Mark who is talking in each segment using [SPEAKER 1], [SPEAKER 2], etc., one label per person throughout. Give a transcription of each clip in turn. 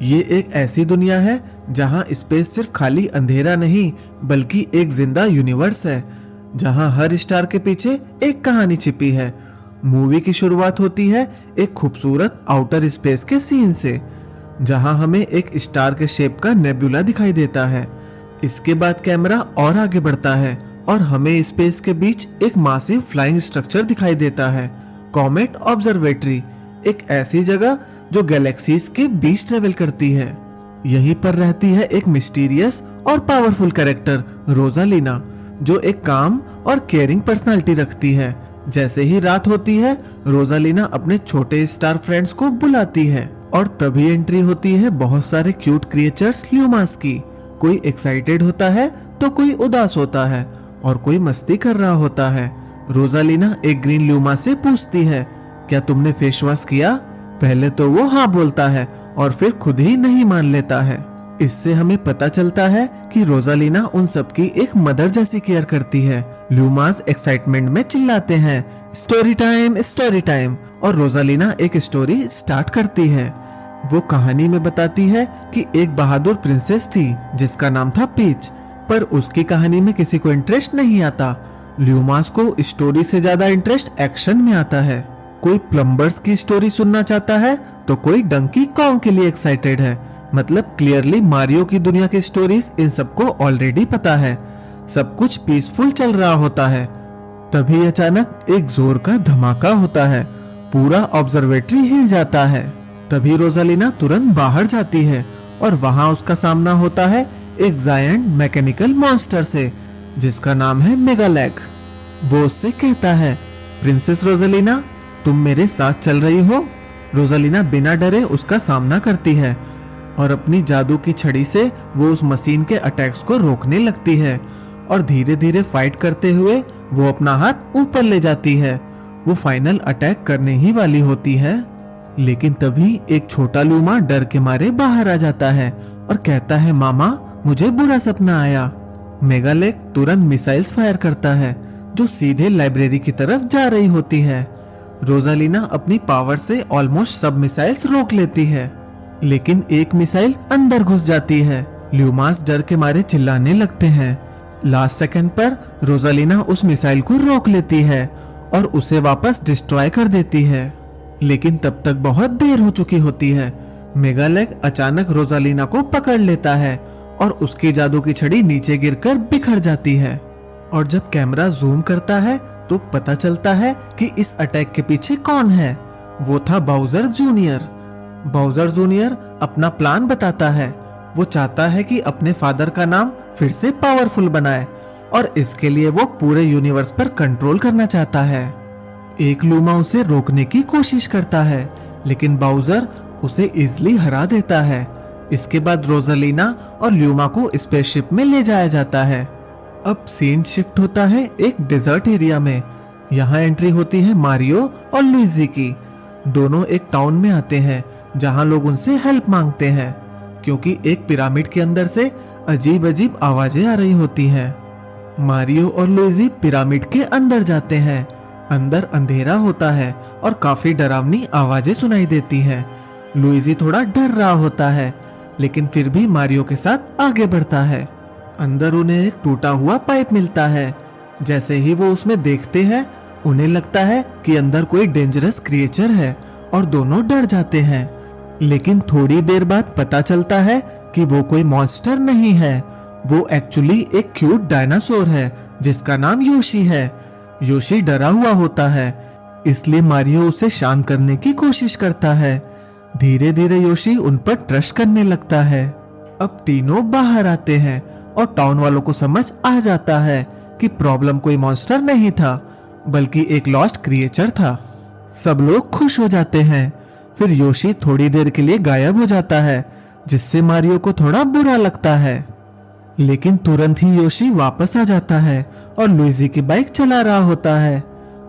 [SPEAKER 1] ये एक ऐसी दुनिया है जहाँ स्पेस सिर्फ खाली अंधेरा नहीं बल्कि एक जिंदा यूनिवर्स है, जहाँ हर स्टार के पीछे एक कहानी छिपी है। मूवी की शुरुआत होती है एक खूबसूरत आउटर स्पेस के सीन से, जहाँ हमें एक स्टार के शेप का नेबुला दिखाई देता है। इसके बाद कैमरा और आगे बढ़ता है और हमें स्पेस के बीच एक मासिव फ्लाइंग स्ट्रक्चर दिखाई देता है, कॉमेट ऑब्जर्वेटरी, एक ऐसी जगह जो गैलेक्सीज के बीच ट्रेवल करती है। यहीं पर रहती है एक मिस्टीरियस और पावरफुल कैरेक्टर रोजालिना, जो एक काम और केयरिंग पर्सनालिटी रखती है। जैसे ही रात होती है, रोजालिना अपने छोटे स्टार फ्रेंड्स को बुलाती है और तभी एंट्री होती है बहुत सारे क्यूट क्रिएचर्स ल्यूमास की। कोई एक्साइटेड होता है तो कोई उदास होता है और कोई मस्ती कर रहा होता है। रोजालिना एक ग्रीन ल्यूमा से पूछती है, क्या तुमने फेस वॉश किया? पहले तो वो हाँ बोलता है और फिर खुद ही नहीं मान लेता है। इससे हमें पता चलता है कि रोजालिना उन सबकी एक मदर जैसी केयर करती है। ल्यूमास एक्साइटमेंट में चिल्लाते हैं, स्टोरी टाइम, और रोजालिना एक स्टोरी स्टार्ट करती है। वो कहानी में बताती है कि एक बहादुर प्रिंसेस थी जिसका नाम था पीच, पर उसकी कहानी में किसी को इंटरेस्ट नहीं आता। ल्यूमास को स्टोरी से ज्यादा इंटरेस्ट एक्शन में आता है। कोई प्लम्बर्स की स्टोरी सुनना चाहता है तो कोई डंकी कॉन्ग के लिए एक्साइटेड है। मतलब क्लियरली मारियो की दुनिया की स्टोरीज इन सबको ऑलरेडी पता है। सब कुछ पीसफुल चल रहा होता है, तभी अचानक एक जोर का धमाका होता है, पूरा ऑब्जर्वेटरी हिल जाता है। तभी रोजालिना तुरंत बाहर जाती है और वहां उसका सामना होता है एक जायंट मैकेनिकल मॉन्स्टर से जिसका नाम है मेगालेग। वो उससे कहता है, प्रिंसेस रोजालिना, तुम मेरे साथ चल रही हो? रोजालिना बिना डरे उसका सामना करती है और अपनी जादू की छड़ी से वो उस मशीन के अटैक्स को रोकने लगती है और धीरे धीरे फाइट करते हुए वो अपना हाथ ऊपर ले जाती है। वो फाइनल अटैक करने ही वाली होती है, लेकिन तभी एक छोटा ल्यूमा डर के मारे बाहर आ जाता है और कहता है, मामा, मुझे बुरा सपना आया। मेगालेग तुरंत मिसाइल्स फायर करता है जो सीधे लाइब्रेरी की तरफ जा रही होती है। रोजालिना अपनी पावर से ऑलमोस्ट सब मिसाइल्स रोक लेती है, लेकिन एक मिसाइल अंदर घुस जाती है। ल्यूमास डर के मारे चिल्लाने लगते हैं। लास्ट सेकंड पर रोजालिना उस मिसाइल को रोक लेती है और उसे वापस डिस्ट्रॉय कर देती है, लेकिन तब तक बहुत देर हो चुकी होती है। मेगालेग अचानक रोजालिना को पकड़ लेता है और उसकी जादू की छड़ी नीचे गिरकर बिखर जाती है। और जब कैमरा जूम करता है तो पता चलता है कि इस अटैक के पीछे कौन है। वो था बाउजर जूनियर। बाउजर जूनियर अपना प्लान बताता है। वो चाहता है कि अपने फादर का नाम फिर से पावरफुल बनाए और इसके लिए वो पूरे यूनिवर्स पर कंट्रोल करना चाहता है। एक लूमा उसे रोकने की कोशिश करता है, लेकिन बाउजर उसे इजीली हरा देता है। इसके बाद रोजालिना और ल्यूमा को स्पेसशिप में ले जाया जाता है। अब सीन शिफ्ट होता है एक डेजर्ट एरिया में। यहाँ एंट्री होती है मारियो और लुइजी की। दोनों एक टाउन में आते हैं जहाँ लोग उनसे हेल्प मांगते हैं, क्योंकि एक पिरामिड के अंदर से अजीब अजीब आवाजें आ रही होती हैं। मारियो और लुइजी पिरामिड के अंदर जाते हैं। अंदर अंधेरा होता है और काफी डरावनी आवाजें सुनाई देती हैं। लुइजी थोड़ा डर रहा होता है, लेकिन फिर भी मारियो के साथ आगे बढ़ता है। अंदर उन्हें एक टूटा हुआ पाइप मिलता है। जैसे ही वो उसमें देखते हैं, उन्हें लगता है कि अंदर कोई डेंजरस क्रिएचर है और दोनों डर जाते हैं। लेकिन थोड़ी देर बाद पता चलता है कि वो कोई मॉन्स्टर नहीं है, वो एक्चुअली एक क्यूट डायनासोर है जिसका नाम योशी है। योशी डरा हुआ होता है, इसलिए मारियो उसे शांत करने की कोशिश करता है। धीरे धीरे योशी उन पर ट्रस्ट करने लगता है। अब तीनों बाहर आते हैं और टाउन वालों को समझ आ जाता है कि प्रॉब्लम कोई मॉन्स्टर नहीं था बल्कि एक लॉस्ट क्रिएचर था। सब लोग खुश हो जाते हैं। फिर योशी थोड़ी देर के लिए गायब हो जाता है, जिससे मारियो को थोड़ा बुरा लगता है, लेकिन तुरंत ही योशी वापस आ जाता है और लुइजी की बाइक चला रहा होता है।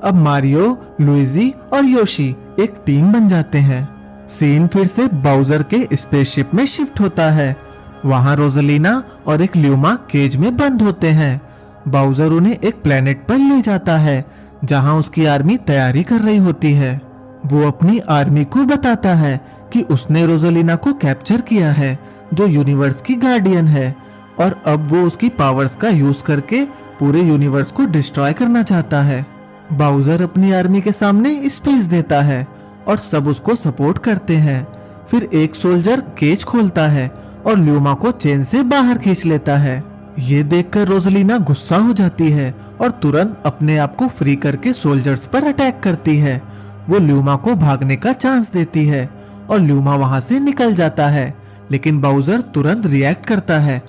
[SPEAKER 1] अब मारियो, लुइजी और योशी एक टीम बन जाते हैं। सीन फिर से बाउजर के स्पेसशिप में शिफ्ट होता है। वहां रोजालिना और एक ल्यूमा केज में बंद होते हैं। बाउजर उन्हें एक प्लेनेट पर ले जाता है जहां उसकी आर्मी तैयारी कर रही होती है। वो अपनी आर्मी को बताता है कि उसने रोजालिना को कैप्चर किया है, जो यूनिवर्स की गार्डियन है, और अब वो उसकी पावर्स का यूज करके पूरे यूनिवर्स को डिस्ट्रॉय करना चाहता है। बाउजर अपनी आर्मी के सामने स्पीच देता है और सब उसको सपोर्ट करते हैं। फिर एक सोल्जर केज खोलता है और ल्यूमा को चेन से बाहर खींच लेता है। ये देखकर रोजालिना गुस्सा हो जाती है और तुरंत अपने आप को फ्री करके सोल्जर्स पर अटैक करती है। वो ल्यूमा को भागने का चांस देती है और ल्यूमा वहां से निकल जाता है, लेकिन बाउजर तुरंत रिएक्ट करता है।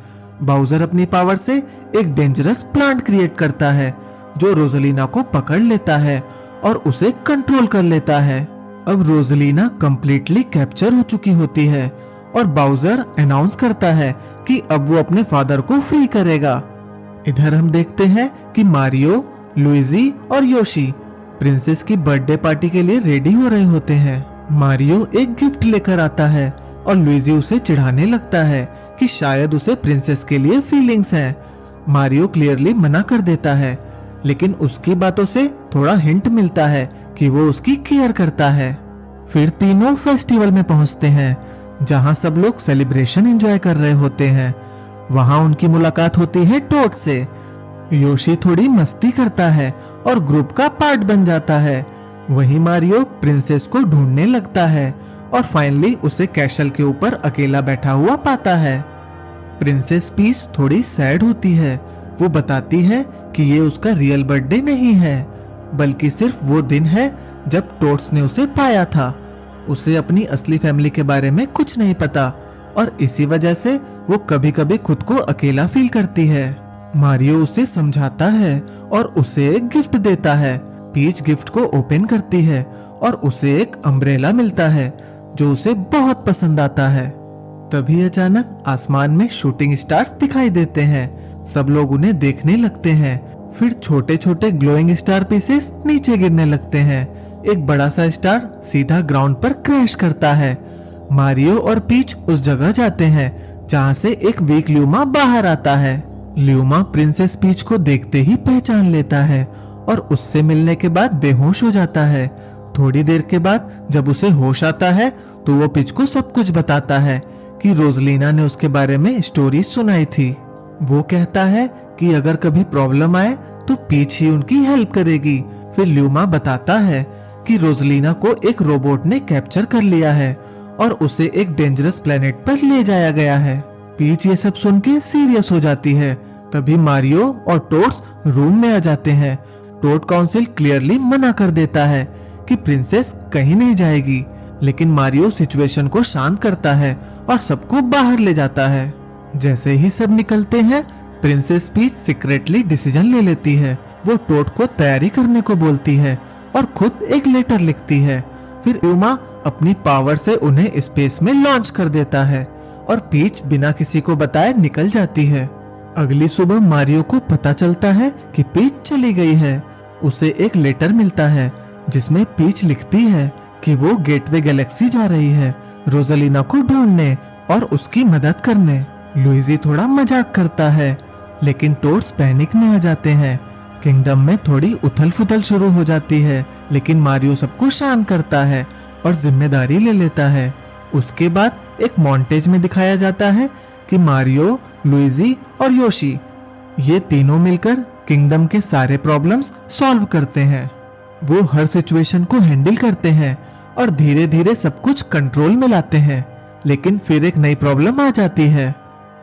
[SPEAKER 1] बाउजर अपनी पावर से एक डेंजरस प्लांट क्रिएट करता है जो रोजालिना को पकड़ लेता है और उसे कंट्रोल कर लेता है। अब रोजालिना कंप्लीटली कैप्चर हो चुकी होती है और बाउजर अनाउंस करता है कि अब वो अपने फादर को फ्री करेगा। इधर हम देखते हैं कि मारियो, लुइजी और योशी प्रिंसेस की बर्थडे पार्टी के लिए रेडी हो रहे होते हैं। मारियो एक गिफ्ट लेकर आता है और लुइजी उसे चिढ़ाने लगता है कि शायद उसे प्रिंसेस के लिए फीलिंग्स हैं। मारियो क्लियरली मना कर देता है, लेकिन उसकी बातों से थोड़ा हिंट मिलता है कि वो उसकी केयर करता है। फिर तीनों फेस्टिवल में पहुंचते हैं जहां सब लोग सेलिब्रेशन एंजॉय कर रहे होते हैं। वहां उनकी मुलाकात होती है टोड से। योशी थोड़ी मस्ती करता है और ग्रुप का पार्ट बन जाता है। वहीं मारियो प्रिंसेस को ढूंढने लगता है और फाइनली उसे कैसल के ऊपर अकेला बैठा हुआ पाता है। प्रिंसेस पीच थोड़ी सैड होती है। वो बताती है कि ये उसका रियल बर्थडे नहीं है, बल्कि सिर्फ वो दिन है जब टोड्स ने उसे पाया था। उसे अपनी असली फैमिली के बारे में कुछ नहीं पता और इसी वजह से वो कभी कभी खुद को अकेला फील करती है। मारियो उसे समझाता है और उसे एक गिफ्ट देता है। पीच गिफ्ट को ओपन करती है और उसे एक अम्ब्रेला मिलता है जो उसे बहुत पसंद आता है। तभी अचानक आसमान में शूटिंग स्टार्स दिखाई देते हैं। सब लोग उन्हें देखने लगते हैं। फिर छोटे छोटे ग्लोइंग स्टार पीसेस नीचे गिरने लगते हैं। एक बड़ा सा स्टार सीधा ग्राउंड पर क्रैश करता है। मारियो और पीच उस जगह जाते हैं जहां से एक वीक ल्यूमा बाहर आता है। ल्यूमा प्रिंसेस पीच को देखते ही पहचान लेता है और उससे मिलने के बाद बेहोश हो जाता है। थोड़ी देर के बाद जब उसे होश आता है तो वो पीच को सब कुछ बताता है कि रोजालिना ने उसके बारे में स्टोरी सुनाई थी। वो कहता है कि अगर कभी प्रॉब्लम आए तो पीच ही उनकी हेल्प करेगी। फिर ल्यूमा बताता है कि रोजालिना को एक रोबोट ने कैप्चर कर लिया है और उसे एक डेंजरस प्लेनेट पर ले जाया गया है। पीच ये सब सुन के सीरियस हो जाती है। तभी मारियो और टोड्स रूम में आ जाते हैं। टोड काउंसिल क्लियरली मना कर देता है कि प्रिंसेस कहीं नहीं जाएगी, लेकिन मारियो सिचुएशन को शांत करता है और सबको बाहर ले जाता है। जैसे ही सब निकलते हैं, प्रिंसेस पीच सीक्रेटली डिसीजन ले लेती है। वो टोड को तैयारी करने को बोलती है और खुद एक लेटर लिखती है। फिर ल्यूमा अपनी पावर से उन्हें स्पेस में लॉन्च कर देता है और पीच बिना किसी को बताए निकल जाती है। अगली सुबह मारियो को पता चलता है कि पीच चली गई है। उसे एक लेटर मिलता है जिसमें पीच लिखती है कि वो गेटवे गैलेक्सी जा रही है रोजालिना को ढूंढने और उसकी मदद करने। लुइजी थोड़ा मजाक करता है, लेकिन टोड्स पैनिक में आ जाते हैं। किंगडम में थोड़ी उथल फुथल शुरू हो जाती है, लेकिन मारियो सबको शांत करता है और जिम्मेदारी ले लेता है। उसके बाद एक मॉन्टेज में दिखाया जाता है कि मारियो, लुइजी और योशी ये तीनों मिलकर किंगडम के सारे प्रॉब्लम्स सॉल्व करते हैं। वो हर सिचुएशन को हैंडल करते हैं और धीरे धीरे सब कुछ कंट्रोल में लाते हैं। लेकिन फिर एक नई प्रॉब्लम आ जाती है।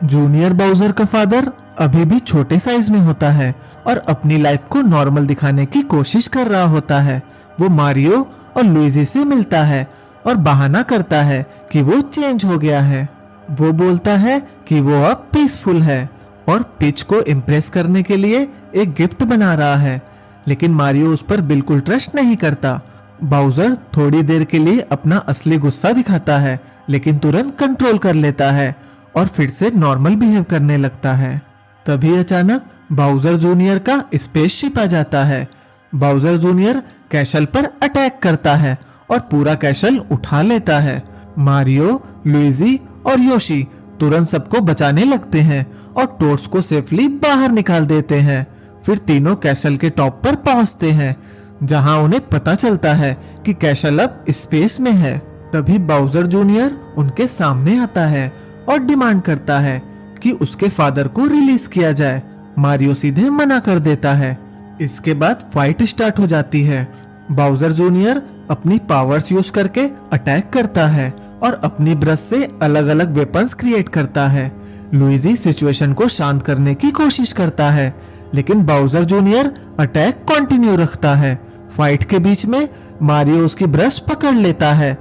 [SPEAKER 1] जूनियर बाउजर का फादर अभी भी छोटे साइज में होता है और अपनी लाइफ को नॉर्मल दिखाने की कोशिश कर रहा होता है। वो मारियो और लुइजी से मिलता है और बहाना करता है कि वो चेंज हो गया है। वो बोलता है कि वो अब पीसफुल है और पिच को इम्प्रेस करने के लिए एक गिफ्ट बना रहा है, लेकिन मारियो उस पर बिल्कुल ट्रस्ट नहीं करता। बाउजर थोड़ी देर के लिए अपना असली गुस्सा दिखाता है, लेकिन तुरंत कंट्रोल कर लेता है और फिर से नॉर्मल बिहेव करने लगता है। तभी अचानक बाउजर जूनियर का स्पेसशिप आ जाता है। बाउजर जूनियर कैसल पर अटैक करता है और पूरा कैसल उठा लेता है। मारियो, लुइजी और योशी तुरंत सबको बचाने लगते हैं और टोड्स को सेफली बाहर निकाल देते हैं। फिर तीनों कैसल के टॉप पर पहुंचते हैं, जहां उन्हें पता चलता है कि कैसल अब स्पेस में है। तभी बाउजर जूनियर उनके सामने आता है और डिमांड करता है कि उसके फादर को रिलीज किया जाए। मारियो सीधे मना कर देता है। इसके बाद फाइट स्टार्ट हो जाती है। बाउजर जूनियर अपनी पावर्स यूज करके अटैक करता है और अपनी ब्रश से अलग अलग वेपन्स क्रिएट करता है। लुइजी सिचुएशन को शांत करने की कोशिश करता है, लेकिन बाउजर जूनियर अटैक कंटिन्यू रखता है। फाइट के बीच में मारियो उसकी ब्रश पकड़ लेता है,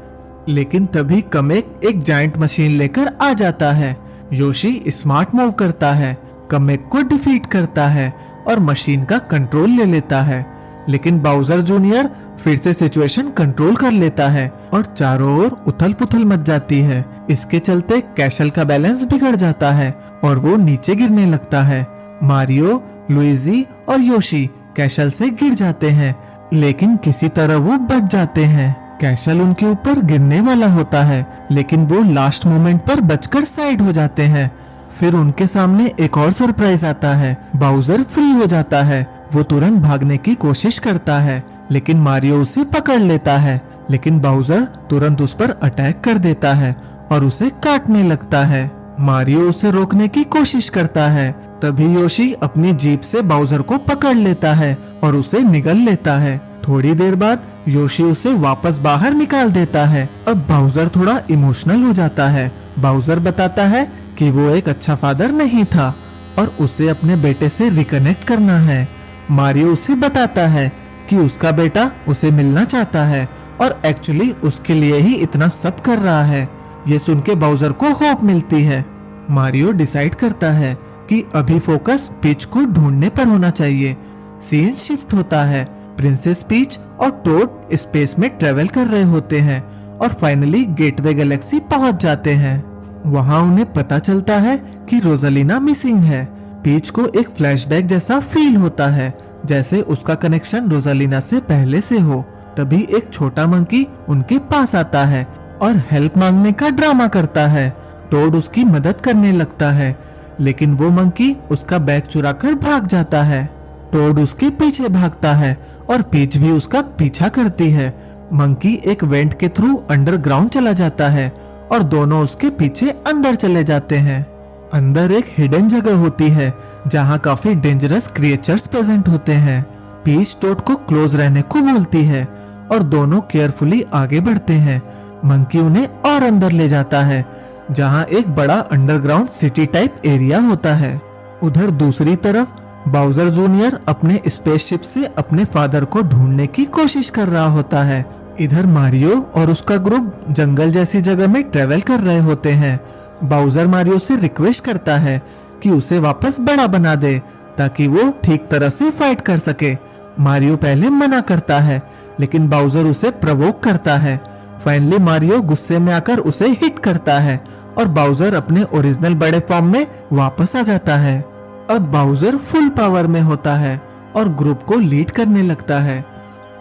[SPEAKER 1] लेकिन तभी कमेक एक जायंट मशीन लेकर आ जाता है। योशी स्मार्ट मूव करता है, कमेक को डिफीट करता है और मशीन का कंट्रोल ले लेता है। लेकिन बाउजर जूनियर फिर से सिचुएशन कंट्रोल कर लेता है और चारों ओर उथल पुथल मच जाती है। इसके चलते कैशल का बैलेंस बिगड़ जाता है और वो नीचे गिरने लगता है। मारियो, लुइजी और योशी कैशल से गिर जाते हैं, लेकिन किसी तरह वो बच जाते हैं। कैशल उनके ऊपर गिरने वाला होता है, लेकिन वो लास्ट मोमेंट पर बचकर साइड हो जाते हैं। फिर उनके सामने एक और सरप्राइज आता है। बाउजर फ्री हो जाता है। वो तुरंत भागने की कोशिश करता है, लेकिन मारियो उसे पकड़ लेता है। लेकिन बाउजर तुरंत उस पर अटैक कर देता है और उसे काटने लगता है। मारियो उसे रोकने की कोशिश करता है। तभी योशी अपनी जीप से बाउजर को पकड़ लेता है और उसे निगल लेता है। थोड़ी देर बाद योशी उसे वापस बाहर निकाल देता है। अब बाउजर थोड़ा इमोशनल हो जाता है। बाउजर बताता है कि वो एक अच्छा फादर नहीं था और उसे अपने बेटे से रिकनेक्ट करना है। मारियो उसे बताता है कि उसका बेटा उसे मिलना चाहता है और एक्चुअली उसके लिए ही इतना सब कर रहा है। ये सुन के बाउजर को होप मिलती है। मारियो डिसाइड करता है कि अभी फोकस पीच को ढूंढने पर होना चाहिए। सीन शिफ्ट होता है। प्रिंसेस पीच और टोड स्पेस में ट्रेवल कर रहे होते हैं और फाइनली गेटवे गैलेक्सी पहुंच जाते हैं। वहां उन्हें पता चलता है कि रोजालिना मिसिंग है। पीच को एक फ्लैशबैक जैसा फील होता है, जैसे उसका कनेक्शन रोजालिना से पहले से हो। तभी एक छोटा मंकी उनके पास आता है और हेल्प मांगने का ड्रामा करता है। टोड उसकी मदद करने लगता है, लेकिन वो मंकी उसका बैग चुराकर भाग जाता है। टोड उसके पीछे भागता है और पीच भी उसका पीछा करती है। मंकी एक वेंट के थ्रू अंडरग्राउंड चला जाता है और दोनों उसके पीछे अंदर चले जाते हैं। अंदर एक हिडन जगह होती है जहां काफी डेंजरस क्रिएचर्स प्रेजेंट होते हैं। पीच टोड को क्लोज रहने को बोलती है और दोनों केयरफुली आगे बढ़ते हैं। मंकी उन्हें और अंदर ले जाता है, जहां एक बड़ा अंडरग्राउंड सिटी टाइप एरिया होता है। उधर दूसरी तरफ बाउजर जूनियर अपने स्पेसशिप से अपने फादर को ढूंढने की कोशिश कर रहा होता है। इधर मारियो और उसका ग्रुप जंगल जैसी जगह में ट्रेवल कर रहे होते हैं। बाउजर मारियो से रिक्वेस्ट करता है कि उसे वापस बड़ा बना दे ताकि वो ठीक तरह से फाइट कर सके। मारियो पहले मना करता है, लेकिन बाउजर उसे प्रवोक करता है। फाइनली मारियो गुस्से में आकर उसे हिट करता है और बाउजर अपने ओरिजिनल बड़े फॉर्म में वापस आ जाता है। अब बाउजर फुल पावर में होता है और ग्रुप को लीड करने लगता है।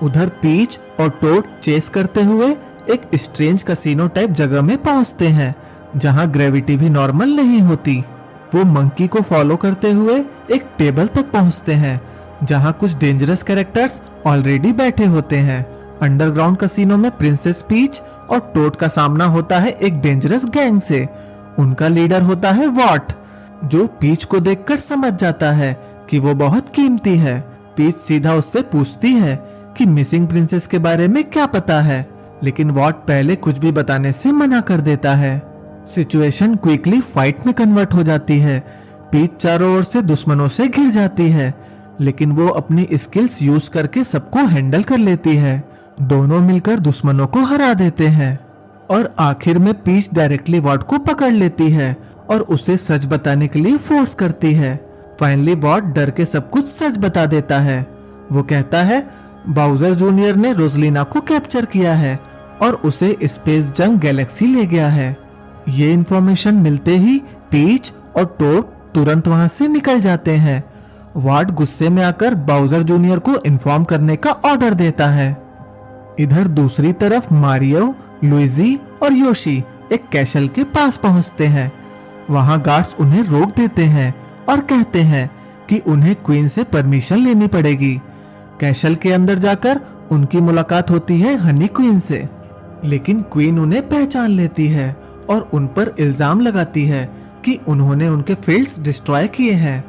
[SPEAKER 1] उधर पीच और टोड चेस करते हुए एक स्ट्रेंज कैसीनो टाइप जगह में पहुंचते हैं, जहां ग्रेविटी भी नॉर्मल नहीं होती। वो मंकी को फॉलो करते हुए एक टेबल तक पहुंचते हैं, जहां कुछ डेंजरस कैरेक्टर्स ऑलरेडी बैठे होते हैं। अंडरग्राउंड कैसीनो में प्रिंसेस पीच और टोड का सामना होता है एक डेंजरस गैंग से। उनका लीडर होता है वॉट, जो पीच को देखकर समझ जाता है कि वो बहुत कीमती है। पीच सीधा उससे पूछती है कि मिसिंग प्रिंसेस के बारे में क्या पता है, लेकिन वॉट पहले कुछ भी बताने से मना कर देता है। सिचुएशन क्विकली फाइट में कन्वर्ट हो जाती है। पीच चारों ओर से दुश्मनों से घिर जाती है, लेकिन वो अपनी स्किल्स यूज करके सबको हैंडल कर लेती है। दोनों मिलकर दुश्मनों को हरा देते हैं और आखिर में पीच डायरेक्टली वॉट को पकड़ लेती है और उसे सच बताने के लिए फोर्स करती है। फाइनली वॉट डर के सब कुछ सच बता देता है। वो कहता है बाउजर जूनियर ने रोजलिना को कैप्चर किया है और उसे स्पेस जंग गैलेक्सी ले गया है। ये इन्फॉर्मेशन मिलते ही पीच और टोड तुरंत वहां से निकल जाते हैं। वॉट गुस्से में आकर बाउजर जूनियर को इन्फॉर्म करने का ऑर्डर देता है। इधर दूसरी तरफ मारियो, लुइजी और योशी एक कैसल के पास पहुंचते हैं। वहां गार्ड्स उन्हें रोक देते हैं और कहते हैं कि उन्हें क्वीन से परमिशन लेनी पड़ेगी। कैसल के अंदर जाकर उनकी मुलाकात होती है हनी क्वीन से। लेकिन क्वीन उन्हें पहचान लेती है और उन पर इल्जाम लगाती है कि उन्होंने उनके फील्ड्स डिस्ट्रॉय किए हैं।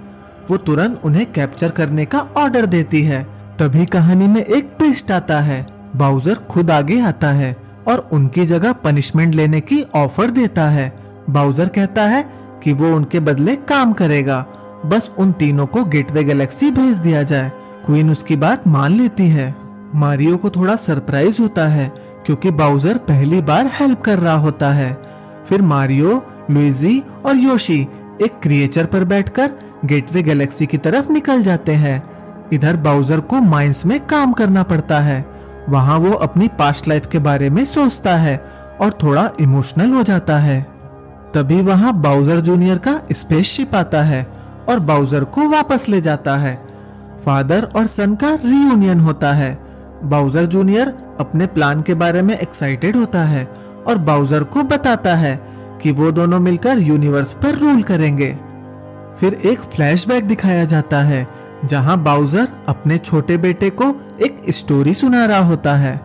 [SPEAKER 1] वो तुरंत उन्हें कैप्चर करने का ऑर्डर देती है। तभी कहानी में एक ट्विस्ट आता है। बाउजर खुद आगे आता है और उनकी जगह पनिशमेंट लेने की ऑफर देता है। बाउजर कहता है कि वो उनके बदले काम करेगा, बस उन तीनों को गेटवे गैलेक्सी भेज दिया जाए। क्वीन उसकी बात मान लेती है। मारियो को थोड़ा सरप्राइज होता है क्योंकि बाउजर पहली बार हेल्प कर रहा होता है। फिर मारियो, लुइजी और योशी एक क्रिएचर पर बैठकर गेटवे गैलेक्सी की तरफ निकल जाते हैं। इधर बाउजर को माइंस में काम करना पड़ता है। वहां वो अपनी पास्ट लाइफ के बारे में सोचता है और थोड़ा इमोशनल हो जाता है। तभी वहां बाउजर जूनियर का स्पेसशिप आता है और बाउजर को वापस ले जाता है। फादर और सन का रीयूनियन होता है। बाउजर जूनियर अपने प्लान के बारे में एक्साइटेड होता है और बाउजर को बताता है कि वो दोनों मिलकर यूनिवर्स पर रूल करेंगे। फिर एक फ्लैशबैक दिखाया जाता है जहां बाउजर अपने छोटे बेटे को एक स्टोरी सुना रहा होता है।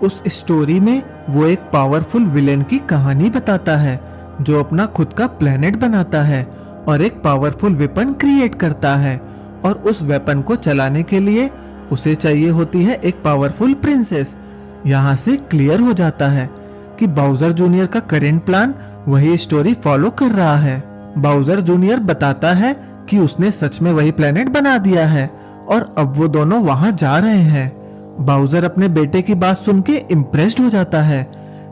[SPEAKER 1] उस स्टोरी में वो एक पावरफुल विलेन की कहानी बताता है जो अपना खुद का प्लेनेट बनाता है और एक पावरफुल वेपन क्रिएट करता है, और उस वेपन को चलाने के लिए उसे चाहिए होती है एक पावरफुल प्रिंसेस। यहाँ से क्लियर हो जाता है कि बाउजर जूनियर का करेंट प्लान वही स्टोरी फॉलो कर रहा है। बाउजर जूनियर बताता है कि उसने सच में वही प्लेनेट बना दिया है और अब वो दोनों वहां जा रहे हैं। बाउजर अपने बेटे की बात सुन के इम्प्रेस्ड हो जाता है,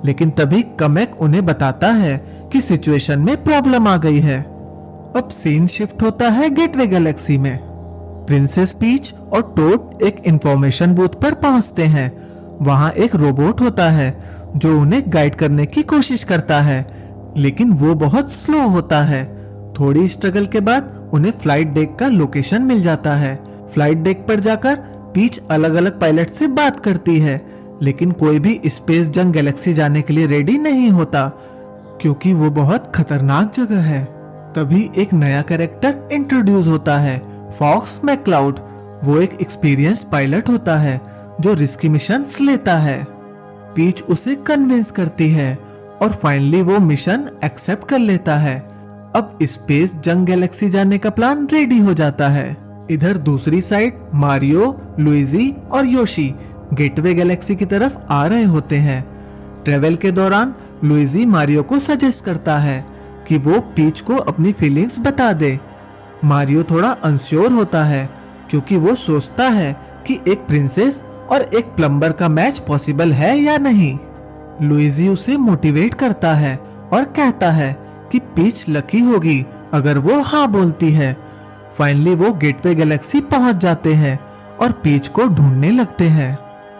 [SPEAKER 1] लेकिन तभी कमेक उन्हें बताता है कि सिचुएशन में प्रॉब्लम आ गई है। अब सीन शिफ्ट होता है गेटवे गैलेक्सी में। प्रिंसेस पीच और टोड एक इंफॉर्मेशन बूथ पर पहुंचते हैं। वहां एक रोबोट होता है जो उन्हें गाइड करने की कोशिश करता है, लेकिन वो बहुत स्लो होता है। थोड़ी स्ट्रगल के बाद उन्हें फ्लाइट डेक का लोकेशन मिल जाता है। फ्लाइट डेक पर जाकर पीच अलग अलग पायलट से बात करती है, लेकिन कोई भी स्पेस जंग गैलेक्सी जाने के लिए रेडी नहीं होता क्योंकि वो बहुत खतरनाक जगह है। तभी एक नया कैरेक्टर इंट्रोड्यूस होता है, फॉक्स मैक्लाउड। वो एक एक्सपीरियंस्ड पायलट होता है जो रिस्की मिशंस लेता है। पीच उसे कन्विंस करती है और फाइनली वो मिशन एक्सेप्ट कर लेता है। अब स्पेस जंग गैलेक्सी जाने का प्लान रेडी हो जाता है। इधर दूसरी साइड मारियो, लुइजी और योशी गेटवे गैलेक्सी की तरफ आ रहे होते हैं। ट्रेवल के दौरान लुइजी मारियो को सजेस्ट करता है कि वो पीच को अपनी फीलिंग्स बता दे। मारियो थोड़ा अनश्योर होता है क्योंकि वो सोचता है कि एक प्रिंसेस और एक प्लम्बर का मैच पॉसिबल है या नहीं। लुइजी उसे मोटिवेट करता है और कहता है कि पीच लकी होगी अगर वो हाँ बोलती है। फाइनली वो गेटवे गैलेक्सी पहुंच जाते हैं और पीच को ढूंढने लगते हैं।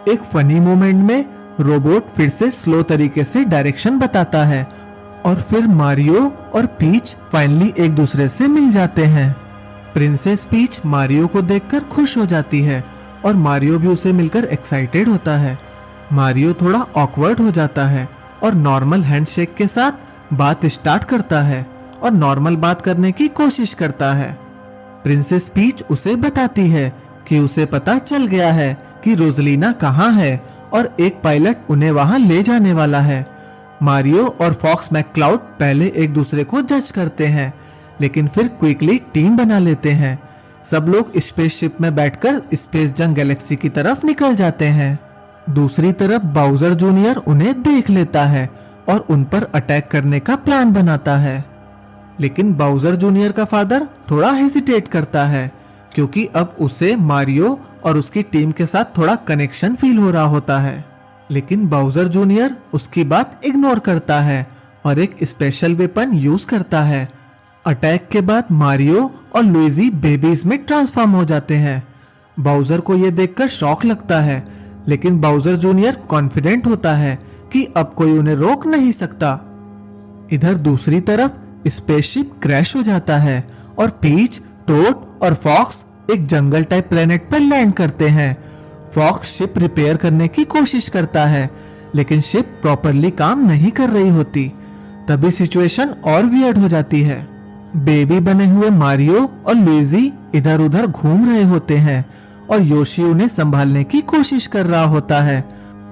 [SPEAKER 1] एक फनी मोमेंट में रोबोट फिर से स्लो तरीके से डायरेक्शन बताता है और फिर मारियो और पीच फाइनली एक दूसरे से मिल जाते हैं। प्रिंसेस पीच मारियो को देखकर खुश हो जाती है और मारियो भी उसे मिलकर एक्साइटेड होता है। मारियो थोड़ा ऑकवर्ड हो जाता है और नॉर्मल हैंडशेक के साथ बात स्टार्ट करता है और नॉर्मल बात करने की कोशिश करता है। प्रिंसेस पीच उसे बताती है कि उसे पता चल गया है कि रोजलीना कहाँ है और एक पायलट उन्हें वहां ले जाने वाला है। मारियो और फॉक्स मैक्लाउड पहले एक दूसरे को जज करते हैं, लेकिन फिर क्विकली टीम बना लेते हैं। सब लोग स्पेसशिप में बैठकर स्पेस जंग गैलेक्सी की तरफ निकल जाते हैं। दूसरी तरफ बाउजर जूनियर उन्हें देख लेता है और उन पर अटैक करने का प्लान बनाता है, लेकिन बाउजर जूनियर का फादर थोड़ा हेजिटेट करता है क्योंकि अब उसे मारियो और उसकी टीम के साथ थोड़ा कनेक्शन फील हो रहा होता है। लेकिन बाउजर जूनियर उसकी बात इग्नोर करता है और एक स्पेशल वेपन यूज करता है। अटैक के बाद मारियो और लुइजी बेबीज में ट्रांसफॉर्म हो जाते हैं। बाउजर को यह देखकर शॉक लगता है, लेकिन बाउजर जूनियर कॉन्फिडेंट होता है कि अब कोई उन्हें रोक नहीं सकता। इधर दूसरी तरफ स्पेसशिप क्रैश हो जाता है और पीच, टोड और फॉक्स एक जंगल टाइप प्लेनेट पर लैंड करते हैं। फॉक्स शिप रिपेयर करने की कोशिश करता है, लेकिन शिप प्रॉपरली काम नहीं कर रही होती। तभी सिचुएशन और वियर्ड हो जाती है। बेबी बने हुए मारियो और लुइजी इधर उधर घूम रहे होते हैं और योशी उन्हें संभालने की कोशिश कर रहा होता है।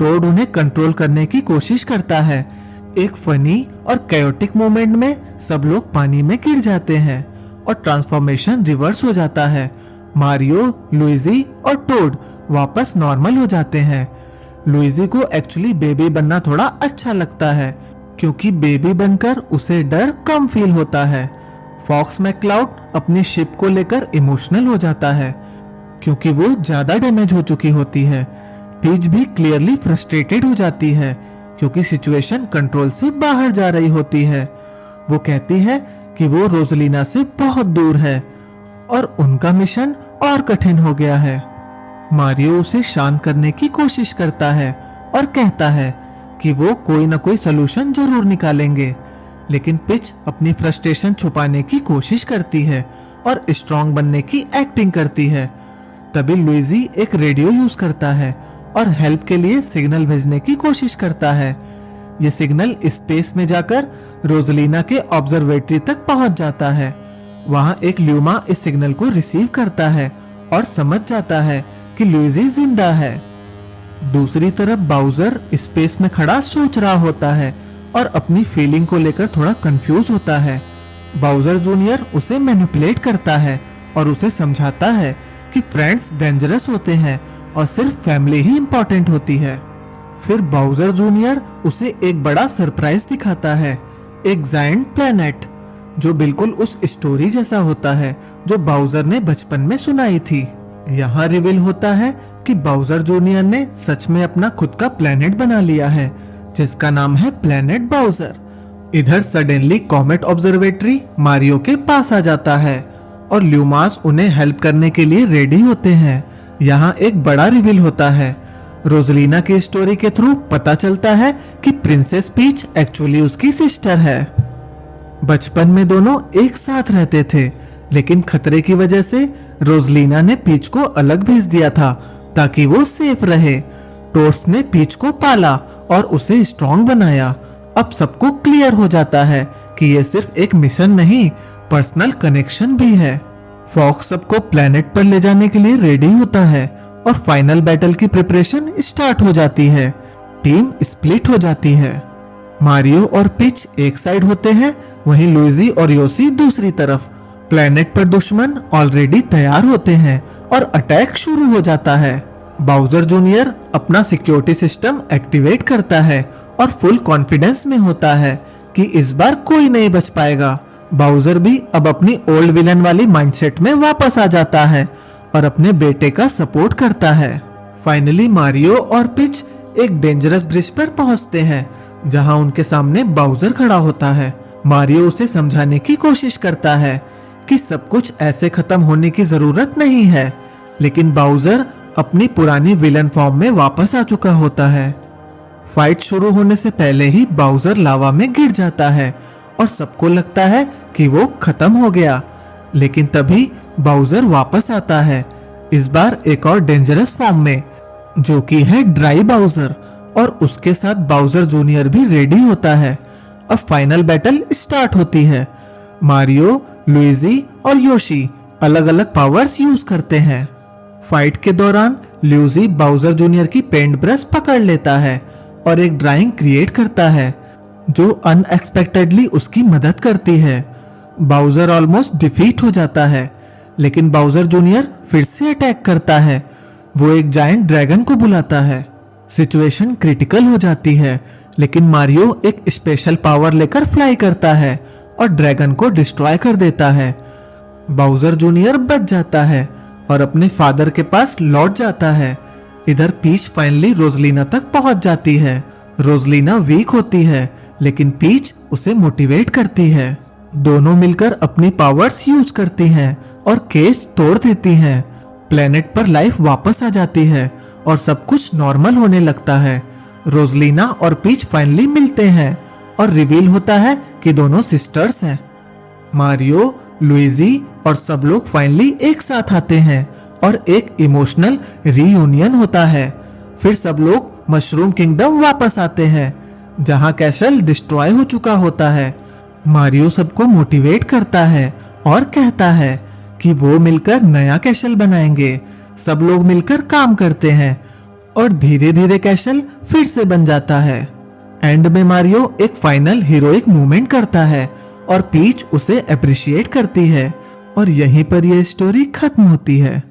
[SPEAKER 1] टोड उन्हें कंट्रोल करने की कोशिश करता है। एक फनी और कैओटिक मोमेंट में सब लोग पानी में गिर जाते हैं और ट्रांसफॉर्मेशन रिवर्स हो जाता है। मारियो, लुइजी और टोड वापस नॉर्मल हो जाते हैं। लुइजी को एक्चुअली बेबी बनना थोड़ा अच्छा लगता है क्योंकि बेबी बनकर उसे डर कम फील होता है। फॉक्स मैक्लाउड अपनी शिप को लेकर इमोशनल हो जाता है क्योंकि वो ज्यादा डैमेज हो चुकी होती है। पीच भी क्लियरली फ्रस्ट्रेटेड हो जाती है क्योंकि सिचुएशन कंट्रोल से बाहर जा रही होती है। वो कहती है कि वो रोजलिना से बहुत दूर है और उनका मिशन और कठिन हो गया है। मारियो उसे शांत करने की कोशिश करता है और कहता है कि वो कोई ना कोई सलूशन जरूर निकालेंगे, लेकिन पिच अपनी फ्रस्ट्रेशन छुपाने की कोशिश करती है और स्ट्रांग बनने की एक्टिंग करती है। तभी लुइजी एक रेडियो यूज करता है और हेल्प के लिए सिग्नल भेजने की कोशिश करता है। ये सिग्नल स्पेस में जाकर रोजलिना के ऑब्जर्वेटरी तक पहुंच जाता है। वहां एक ल्यूमा इस सिग्नल को रिसीव करता है और समझ जाता है कि लुइजी जिंदा है। दूसरी तरफ बाउजर स्पेस में खड़ा सोच रहा होता है और अपनी फीलिंग को लेकर थोड़ा कंफ्यूज होता है। बाउजर जूनियर उसे मैनिपुलेट करता है और उसे समझाता है कि फ्रेंड्स डेंजरस होते हैं और सिर्फ फैमिली ही इंपॉर्टेंट होती है। फिर बाउजर जूनियर उसे एक बड़ा सरप्राइज दिखाता है, एक जायंट प्लैनेट जो बिल्कुल उस स्टोरी जैसा होता है जो बाउजर ने बचपन में सुनाई थी। यहाँ रिवील होता है कि बाउजर जूनियर ने सच में अपना खुद का प्लैनेट बना लिया है जिसका नाम है प्लैनेट बाउजर। इधर सडनली कॉमेट ऑब्जर्वेटरी मारियो के पास आ जाता है और ल्यूमास उन्हें हेल्प करने के लिए रेडी होते हैं। यहाँ एक बड़ा रिवील होता है। रोजलिना की स्टोरी के थ्रू पता चलता है कि प्रिंसेस पीच एक्चुअली उसकी सिस्टर है। बचपन में दोनों एक साथ रहते थे, लेकिन खतरे की वजह से रोजलिना ने पीच को अलग भेज दिया था ताकि वो सेफ रहे। टोर्स ने पीच को पाला और उसे स्ट्रॉन्ग बनाया। अब सबको क्लियर हो जाता है कि ये सिर्फ एक मिशन नहीं, पर्सनल कनेक्शन भी है। फॉक्स सबको प्लेनेट पर ले जाने के लिए रेडी होता है और फाइनल बैटल की प्रिपरेशन स्टार्ट हो जाती है। टीम स्प्लिट हो जाती है। मारियो और पिच एक साइड होते हैं, वहीं लुइजी और योशी दूसरी तरफ। प्लेनेट पर दुश्मन ऑलरेडी तैयार होते हैं और अटैक शुरू हो जाता है। बाउजर जूनियर अपना सिक्योरिटी सिस्टम एक्टिवेट करता है और फुल कॉन्फिडेंस में होता है कि इस बार कोई नहीं बच पाएगा। बाउजर भी अब अपनी ओल्ड विलन वाली माइंडसेट में वापस आ जाता है और अपने बेटे का सपोर्ट करता है। फाइनली मारियो और पिच एक डेंजरस ब्रिज पर पहुंचते हैं जहां उनके सामने बाउजर खड़ा होता है। मारियो उसे समझाने की कोशिश करता है कि सब कुछ ऐसे खत्म होने की जरूरत नहीं है, लेकिन बाउजर अपनी पुरानी विलन फॉर्म में वापस आ चुका होता है। फाइट शुरू होने से पहले ही बाउजर लावा में गिर जाता है और सबको लगता है कि वो खत्म हो गया, लेकिन तभी बाउजर वापस आता है, इस बार एक और डेंजरस फॉर्म में, जो कि है ड्राई बाउजर, और उसके साथ बाउजर जूनियर भी रेडी होता है। अब फाइनल बैटल स्टार्ट होती है। मारियो, लुइजी और योशी अलग अलग पावर्स यूज करते हैं। फाइट के दौरान लुइजी बाउजर जूनियर की पेंट ब्रश पकड़ लेता है और एक ड्राइंग क्रिएट करता है जो अनएक्सपेक्टेडली उसकी मदद करती है। बाउजर ऑलमोस्ट डिफीट हो जाता है, लेकिन बाउजर जूनियर फिर से अटैक करता है। वो एक जायंट ड्रैगन को बुलाता है। सिचुएशन क्रिटिकल हो जाती है, लेकिन मारियो एक स्पेशल पावर लेकर फ्लाई करता है और ड्रैगन को डिस्ट्रॉय कर देता है। बाउजर जूनियर बच जाता है और अपने फादर के पास लौट जाता है। इधर पीच फाइनली रोजलिना तक पहुंच जाती है। रोजलिना वीक होती है, लेकिन पीच उसे मोटिवेट करती है। दोनों मिलकर अपनी पावर्स यूज करती हैं और केज तोड़ देती हैं। प्लेनेट पर लाइफ वापस आ जाती है और सब कुछ नॉर्मल होने लगता है। रोजलिना और पीच फाइनली मिलते हैं और रिवील होता है कि दोनों सिस्टर्स हैं। मारियो, लुइजी और सब लोग फाइनली एक साथ आते हैं और एक इमोशनल रीयूनियन होता है। फिर सब लोग मशरूम किंगडम वापस आते हैं जहां कैसल डिस्ट्रॉय हो चुका होता है। मारियो सबको मोटिवेट करता है और कहता है कि वो मिलकर नया कैसल बनाएंगे। सब लोग मिलकर काम करते हैं और धीरे धीरे कैसल फिर से बन जाता है। एंड में मारियो एक फाइनल हीरोइक मूवमेंट करता है और पीच उसे अप्रिशिएट करती है और यहीं पर यह स्टोरी खत्म होती है।